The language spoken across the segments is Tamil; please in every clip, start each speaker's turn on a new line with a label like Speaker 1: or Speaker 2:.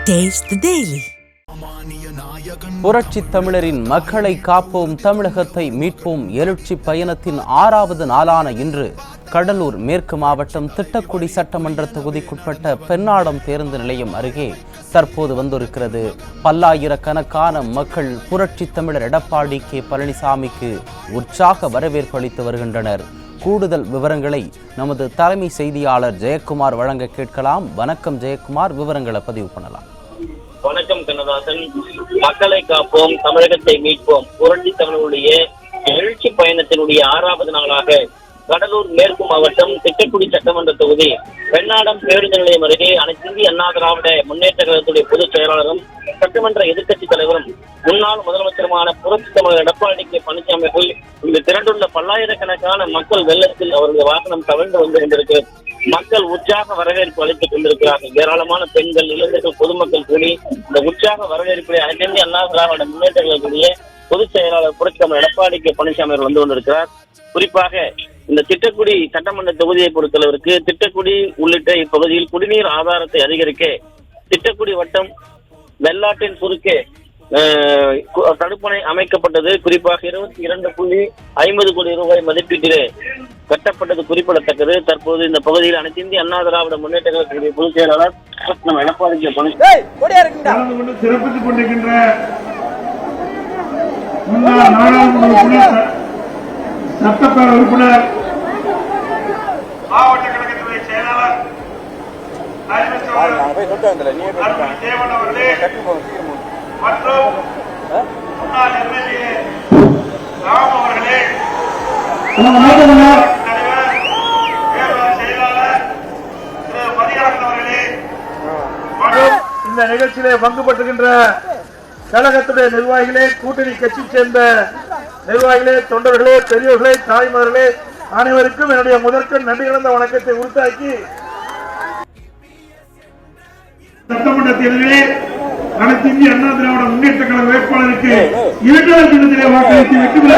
Speaker 1: Taste the Daily.
Speaker 2: புரட்சி தமிழரின் மக்களை காப்போம், தமிழகத்தை மீட்போம் எழுச்சி பயணத்தின் 6வது நாளான இன்று கடலூர் மேற்கு மாவட்டம் திட்டக்குடி சட்டமன்ற தொகுதிக்குட்பட்ட பெண்ணாடம் பேருந்து நிலையம் அருகே தற்போது வந்திருக்கிறது. பல்லாயிரக்கணக்கான மக்கள் புரட்சி தமிழர் எடப்பாடி கே பழனிசாமிக்கு உற்சாக வரவேற்பு அளித்து வருகின்றனர். கூடுதல் விவரங்களை நமது தலைமை செய்தியாளர் ஜெயக்குமார் வழங்க கேட்கலாம். வணக்கம் ஜெயக்குமார், விவரங்களை பதிவு பண்ணலாம்.
Speaker 3: வணக்கம் கண்ணதாசன். மக்களை காப்போம், தமிழகத்தை மீட்போம் புரட்சி தமிழருடைய எழுச்சி பயணத்தினுடைய 6வது நாளாக கடலூர் மேற்கு மாவட்டம் திட்டக்குடி சட்டமன்ற தொகுதி பெண்ணாடம் பேருந்து நிலையம் அருகே அனைத்து இந்திய அண்ணா திராவிட முன்னேற்ற கழகத்துடைய பொதுச் செயலாளரும் சட்டமன்ற எதிர்க்கட்சித் தலைவரும் முன்னாள் முதலமைச்சருமான புரட்சி தமிழர் எடப்பாடி கே பழனிசாமி இங்கு திரண்டுள்ள பல்லாயிரக்கணக்கான மக்கள் வெள்ளத்தில் அவருடைய வாகனம் தவழ்ந்து வந்து கொண்டிருக்கு. மக்கள் உற்சாக வரவேற்பு அளித்துக் கொண்டிருக்கிறார்கள். ஏராளமான பெண்கள், இளைஞர்கள், பொதுமக்கள் கூடி இந்த உற்சாக வரவேற்பை அனைத்து இந்திய அண்ணா திராவிட முன்னேற்ற கழகத்துடைய பொதுச் செயலாளர் புரட்சி தமிழர் எடப்பாடி கே பழனிசாமி அவர் வந்து கொண்டிருக்கிறார். குறிப்பாக இந்த திட்டக்குடி சட்டமன்ற தொகுதியை பொறுத்தளவிற்கு திட்டக்குடி உள்ளிட்ட இப்பகுதியில் குடிநீர் ஆதாரத்தை அதிகரிக்க திட்டக்குடி வட்டம் வெள்ளாற்றின் குறுக்கே தடுப்பணை அமைக்கப்பட்டது. குறிப்பாக 22.50 கோடி ரூபாய் மதிப்பீட்டிலே கட்டப்பட்டது குறிப்பிடத்தக்கது. தற்போது இந்த பகுதியில் அனைத்து இந்திய அண்ணா திராவிட முன்னேற்ற கழகத்துடைய பொதுச் செயலாளர் நம்ம எடப்பாடி
Speaker 4: சிறப்பித்துக் கொண்டிருக்கின்ற முன்னாள் நாடாளுமன்ற சட்டப்பேரவை உறுப்பினர், மாவட்ட கழகத்துடைய செயலாளர் தேவன் அவர்களே மற்றும் முன்னாள் எம்எல்ஏ ராம் அவர்களே, தலைவர் பேரவை செயலாளர் திரு மதியாளன் அவர்களே மற்றும் இந்த நிகழ்ச்சியிலே பங்கு பெற்றுகின்ற கழகத்துடைய நிர்வாகிகளே, கூட்டணி கட்சி சேர்ந்த நிர்வாகிகளே, தொண்டர்களே, பெரியவர்களே, தாய்மார்களே, அனைவருக்கும் என்னுடைய முதற்கண் நன்றி கலந்த வணக்கத்தை உறுத்தாக்கி, சட்டமன்ற தேர்தலிலே அனைத்து இந்திய அண்ணா திராவிட முன்னேற்ற கழக வேட்பாளருக்கு 2வது சின்னத்திலே வாக்களித்து வெற்றி பெற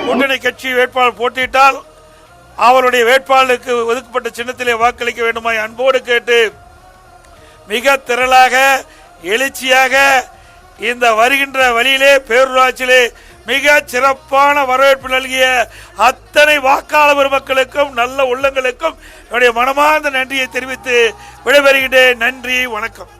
Speaker 4: கூட்டணி கட்சி வேட்பாளர் போட்டியிட்டால் அவருடைய வேட்பாளருக்கு ஒதுக்கப்பட்ட சின்னத்திலே வாக்களிக்க வேண்டுமாய் அன்போடு கேட்டு மிக திரளாக எழுச்சியாக இந்த வருகின்ற வழியிலே பேரூராட்சியிலே மிக சிறப்பான வரவேற்பு நல்கிய அத்தனை வாக்காளர் பெருமக்களுக்கும் நல்ல உள்ளங்களுக்கும் என்னுடைய மனமார்ந்த நன்றியை தெரிவித்து விடைபெறுகிறேன். நன்றி, வணக்கம்.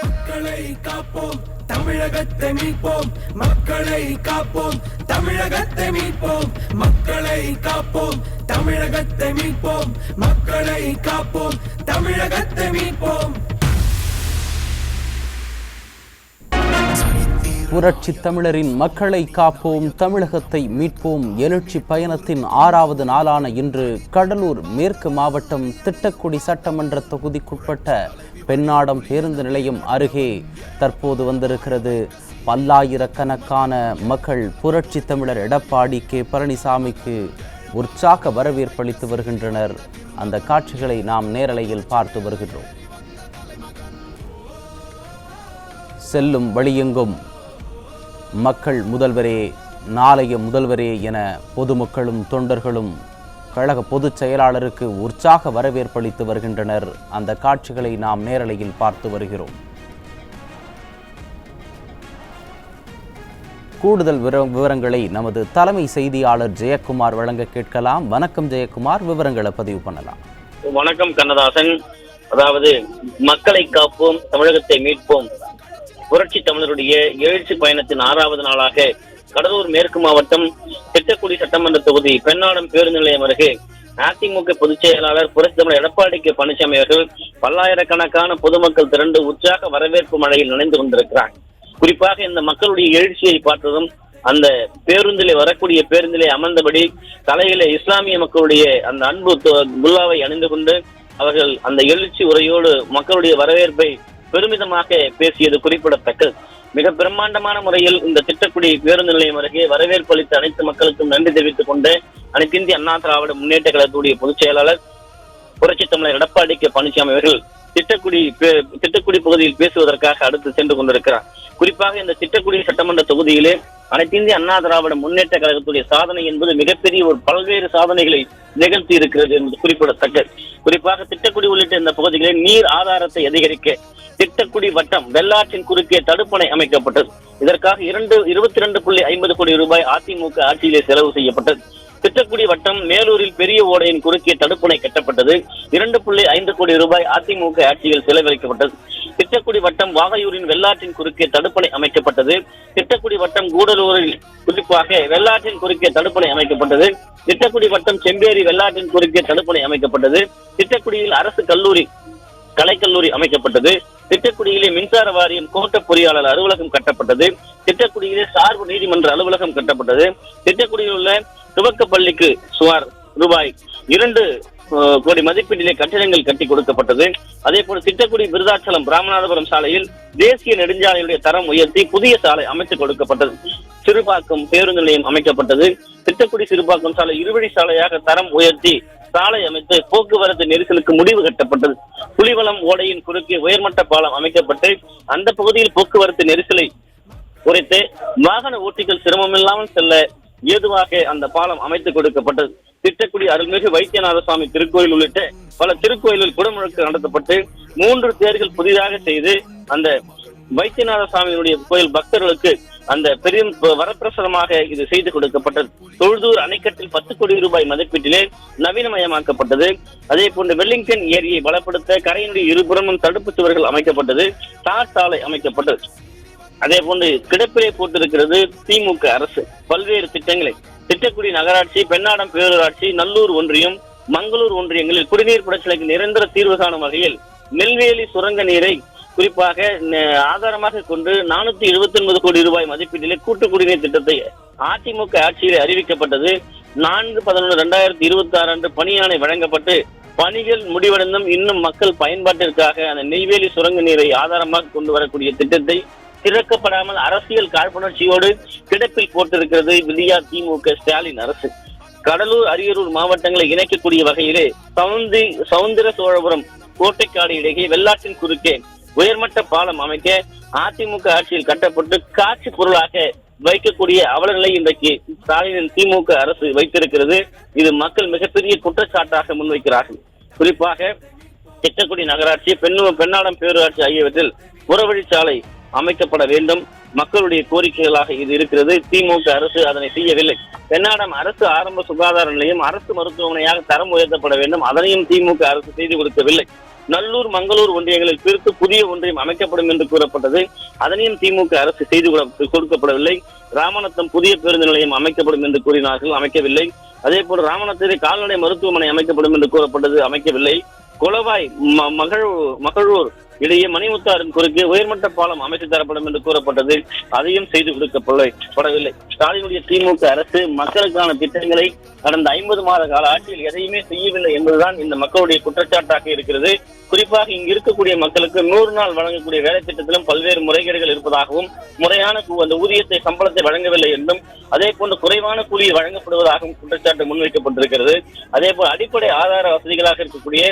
Speaker 5: மக்களை காப்போம், தமிழகத்தை மீட்போம், மக்களை காப்போம், தமிழகத்தை மீட்போம், மக்களை காப்போம், தமிழகத்தை மீட்போம், மக்களை காப்போம், தமிழகத்தை மீட்போம்.
Speaker 2: புரட்சி தமிழரின் மக்களை காப்போம், தமிழகத்தை மீட்போம் எழுச்சி பயணத்தின் 6வது நாளான இன்று கடலூர் மேற்கு மாவட்டம் திட்டக்குடி சட்டமன்ற தொகுதிக்குட்பட்ட பெண்ணாடம் பேருந்து நிலையம் அருகே தற்போது வந்திருக்கிறது. பல்லாயிரக்கணக்கான மக்கள் புரட்சி தமிழர் எடப்பாடி கே பழனிசாமிக்கு உற்சாக வரவேற்பளித்து வருகின்றனர். அந்த காட்சிகளை நாம் நேரலையில் பார்த்து வருகின்றோம். செல்லும் வழியெங்கும் மக்கள் முதல்வரே, நாளைய முதல்வரே என பொதுமக்களும் தொண்டர்களும் கழக பொதுச் செயலாளருக்கு உற்சாக வரவேற்பளித்து வருகின்றனர். அந்த காட்சிகளை நாம் நேரலையில் பார்த்து வருகிறோம். கூடுதல் விவரங்களை நமது தலைமை செய்தியாளர் ஜெயக்குமார் வழங்க கேட்கலாம். வணக்கம் ஜெயக்குமார், விவரங்களை பதிவு பண்ணலாம்.
Speaker 3: வணக்கம் கண்ணதாசன். அதாவது மக்களை காப்போம், தமிழகத்தை மீட்போம் புரட்சி தமிழருடைய எழுச்சி பயணத்தின் 6வது நாளாக கடலூர் மேற்கு மாவட்டம் திட்டக்குடி சட்டமன்ற தொகுதி பெண்ணாடம் பேருந்து நிலையம் அருகே அதிமுக பொதுச் செயலாளர் புரட்சி தமிழர் எடப்பாடி கே பழனிசாமி அவர்கள் பல்லாயிரக்கணக்கான பொதுமக்கள் திரண்டு உற்சாக வரவேற்பு மழையில் நனைந்து கொண்டிருக்கிறார். குறிப்பாக இந்த மக்களுடைய எழுச்சியை பார்த்ததும் அந்த வரக்கூடிய பேருந்திலே அமர்ந்தபடி தலையிலே இஸ்லாமிய மக்களுடைய அந்த அன்பு குல்லாவை அணிந்து கொண்டு அவர்கள் அந்த எழுச்சி உரையோடு மக்களுடைய வரவேற்பை பெருமிதமாக பேசியது குறிப்பிடத்தக்கது. மிக பிரம்மாண்டமான முறையில் இந்த திட்டக்குடி பேருந்து நிலையம் அருகே வரவேற்பு அளித்த அனைத்து மக்களுக்கும் நன்றி தெரிவித்துக் கொண்டு அனைத்து இந்திய அண்ணா திராவிட முன்னேற்ற கழகத்துடைய பொதுச் செயலாளர் புரட்சி தமிழர் எடப்பாடி கே பழனிசாமி அவர்கள் திட்டக்குடி பகுதியில் பேசுவதற்காக அடுத்து சென்று கொண்டிருக்கிறார். குறிப்பாக இந்த திட்டக்குடி சட்டமன்ற தொகுதியிலே அனைத்து இந்திய அண்ணா திராவிட முன்னேற்ற கழகத்துடைய சாதனை என்பது மிகப்பெரிய ஒரு பல்வேறு சாதனைகளை நிகழ்த்தி இருக்கிறது என்பது குறிப்பிடத்தக்கது. குறிப்பாக திட்டக்குடி உள்ளிட்ட இந்த பகுதிகளில் நீர் ஆதாரத்தை அதிகரிக்க திட்டக்குடி வட்டம் வெள்ளாற்றின் குறுக்கே தடுப்பணை அமைக்கப்பட்டது. இதற்காக 22.50 கோடி ரூபாய் அதிமுக ஆட்சியிலே செலவு செய்யப்பட்டது. திட்டக்குடி வட்டம் மேலூரில் பெரிய ஓடையின் குறுக்கே தடுப்பணை கட்டப்பட்டது. 2.5 கோடி ரூபாய் அதிமுக ஆட்சியில் செலவழிக்கப்பட்டது. திட்டக்குடி வட்டம் வாகையூரின் வெள்ளாற்றின் குறுக்கே தடுப்பணை அமைக்கப்பட்டது. திட்டக்குடி வட்டம் கூடலூரில் குறிப்பாக வெள்ளாற்றின் குறுக்கே தடுப்பணை அமைக்கப்பட்டது. திட்டக்குடி வட்டம் செம்பேரி வெள்ளாற்றின் குறுக்கே தடுப்பணை அமைக்கப்பட்டது. திட்டக்குடியில் அரசு கல்லூரி கலைக்கல்லூரி அமைக்கப்பட்டது. திட்டக்குடியிலே மின்சார வாரியம் கோட்ட பொறியாளர் அலுவலகம் கட்டப்பட்டது. திட்டக்குடியிலே சார்பு நீதிமன்ற அலுவலகம் கட்டப்பட்டது. திட்டக்குடியில் உள்ள துவக்க பள்ளிக்கு சுமார் ரூபாய் 2 கோடி மதிப்பீட்டிலே கட்டிடங்கள் கட்டி கொடுக்கப்பட்டது. அதே போல திட்டக்குடி விருதாச்சலம் ராமநாதபுரம் சாலையில் தேசிய நெடுஞ்சாலையுடைய தரம் உயர்த்தி புதிய சாலை அமைத்துக் கொடுக்கப்பட்டது. சிறுபாக்கம் பேருந்து நிலையம் அமைக்கப்பட்டது. திட்டக்குடி சிறுபாக்கம் சாலை இருவழி சாலையாக தரம் உயர்த்தி சாலை அமைத்து போக்குவரத்து நெரிசலுக்கு முடிவு கட்டப்பட்டது. புலிவலம் ஓடையின் குறுக்கே உயர்மட்ட பாலம் அமைக்கப்பட்டு அந்த பகுதியில் போக்குவரத்து நெரிசலை குறைத்து வாகன ஓட்டிகள் சிரமமில்லாமல் செல்ல ஏதுவாக அந்த பாலம் அமைத்துக் கொடுக்கப்பட்டது. திட்டக்குடி அருள்மிகு வைத்தியநாத சுவாமி திருக்கோயில் உள்ளிட்ட பல திருக்கோயில்கள் குடமுழுக்கு நடத்தப்பட்டு 3 தேர்கள் புதிதாக செய்து அந்த வைத்தியநாத சுவாமியினுடைய கோயில் பக்தர்களுக்கு அந்த பெரிய வரப்பிரசாதமாக இது செய்து கொடுக்கப்பட்டது. தொழுதூர் அணைக்கட்டில் 10 கோடி ரூபாய் மதிப்பீட்டிலே நவீனமயமாக்கப்பட்டது. அதே போன்று வெல்லிங்டன் ஏரியை பலப்படுத்த கரையினுடைய இருபுறமும் தடுப்பு சுவர்கள் அமைக்கப்பட்டது. தார் சாலை அமைக்கப்பட்டது. அதே போன்று கிடப்பிலே போட்டிருக்கிறது திமுக அரசு பல்வேறு திட்டங்களை. திட்டக்குடி நகராட்சி, பெண்ணாடம் பேரூராட்சி, நல்லூர் ஒன்றியம், மங்களூர் ஒன்றியங்களில் குடிநீர் பிரச்சனைக்கு நிரந்தர தீர்வு காணும் வகையில் நெல்வேலி சுரங்க நீரை குறிப்பாக ஆதாரமாக கொண்டு 479 கோடி ரூபாய் மதிப்பீட்டிலே கூட்டு குடிநீர் திட்டத்தை அதிமுக ஆட்சியில் அறிவிக்கப்பட்டது. 4/11/2026 அன்று பணியாணை வழங்கப்பட்டு பணிகள் முடிவடைந்தும் இன்னும் மக்கள் பயன்பாட்டிற்காக அந்த நெய்வேலி சுரங்க நீரை ஆதாரமாக கொண்டு வரக்கூடிய திட்டத்தை திறக்கப்படாமல் அரசியல் காழ்ப்புணர்ச்சியோடு கிடப்பில் போட்டிருக்கிறது விடியா திமுக ஸ்டாலின் அரசு. கடலூர், அரியலூர் மாவட்டங்களை இணைக்கக்கூடிய வகையிலே சவுந்திர சோழபுரம் கோட்டைக்காடு இடையே வெள்ளாற்றின் குறுக்கே உயர்மட்ட பாலம் அமைக்க அதிமுக ஆட்சியில் கட்டப்பட்டு காட்சி பொருளாக வைக்கக்கூடிய அவலநிலை இன்றைக்கு ஸ்டாலினின் திமுக அரசு வைத்திருக்கிறது. இது மக்கள் மிகப்பெரிய குற்றச்சாட்டாக முன்வைக்கிறார்கள். குறிப்பாக திட்டக்குடி நகராட்சி, பெண்ணாடம் பேரூராட்சி ஆகியவற்றில் புறவழிச்சாலை அமைக்கப்பட வேண்டும். மக்களுடைய கோரிக்கைகளாக இது இருக்கிறது. திமுக அரசு அதனை செய்யவில்லை. பெண்ணாடம் அரசு ஆரம்ப சுகாதார நிலையம் அரசு மருத்துவமனையாக தரம் உயர்த்தப்பட வேண்டும். அதனையும் திமுக அரசு செய்து கொடுக்கவில்லை. நல்லூர், மங்களூர் ஒன்றியங்களில் பிரித்து புதிய ஒன்றியம் அமைக்கப்படும் என்று கூறப்பட்டது. அதனையும் திமுக அரசு செய்து கொடுக்கப்படவில்லை. ராமநாதம் புதிய பேருந்து நிலையம் அமைக்கப்படும் என்று கூறினார்கள், அமைக்கவில்லை. அதே போல ராமநாதத்தில் கால்நடை மருத்துவமனை அமைக்கப்படும் என்று கூறப்பட்டது, அமைக்கவில்லை. கொலவாய் மகளூர் இடையே மணிமுத்தாரின் குறுக்கே உயர்மட்ட பாலம் அமைத்து தரப்படும் என்று கூறப்பட்டது, அதையும் செய்து கொடுக்கப்படவில்லை. ஸ்டாலினுடைய திமுக அரசு மக்களுக்கான திட்டங்களை கடந்த 50 மாத கால ஆட்சியில் எதையுமே செய்யவில்லை என்பதுதான் இந்த மக்களுடைய குற்றச்சாட்டாக இருக்கிறது. குறிப்பாக இங்கு இருக்கக்கூடிய மக்களுக்கு 100 நாள் வழங்கக்கூடிய வேலை திட்டத்திலும் பல்வேறு முறைகேடுகள் இருப்பதாகவும், முறையான அந்த ஊதியத்தை சம்பளத்தை வழங்கவில்லை என்றும், அதே போன்று குறைவான கூலியை வழங்கப்படுவதாகவும் குற்றச்சாட்டு முன்வைக்கப்பட்டிருக்கிறது. அதே போல் அடிப்படை ஆதார வசதிகளாக இருக்கக்கூடிய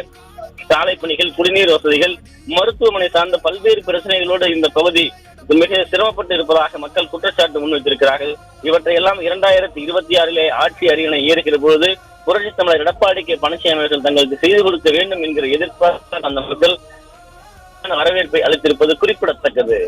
Speaker 3: சாலை பணிகள், குடிநீர் வசதிகள், மருத்துவமனை சார்ந்த பல்வேறு பிரச்சனைகளோடு இந்த பகுதி மிக சிரமப்பட்டு இருப்பதாக மக்கள் குற்றச்சாட்டு முன்வைத்திருக்கிறார்கள். இவற்றையெல்லாம் 2026 ஆட்சி அரியணை ஏறுகிற பொழுது புரட்சித் தமிழர் எடப்பாடி கே பழனிசாமி அவர்கள் தங்களுக்கு செய்து கொடுக்க வேண்டும் என்கிற எதிர்பார்ப்பு அந்த மக்கள் வரவேற்பை அளித்திருப்பது குறிப்பிடத்தக்கது.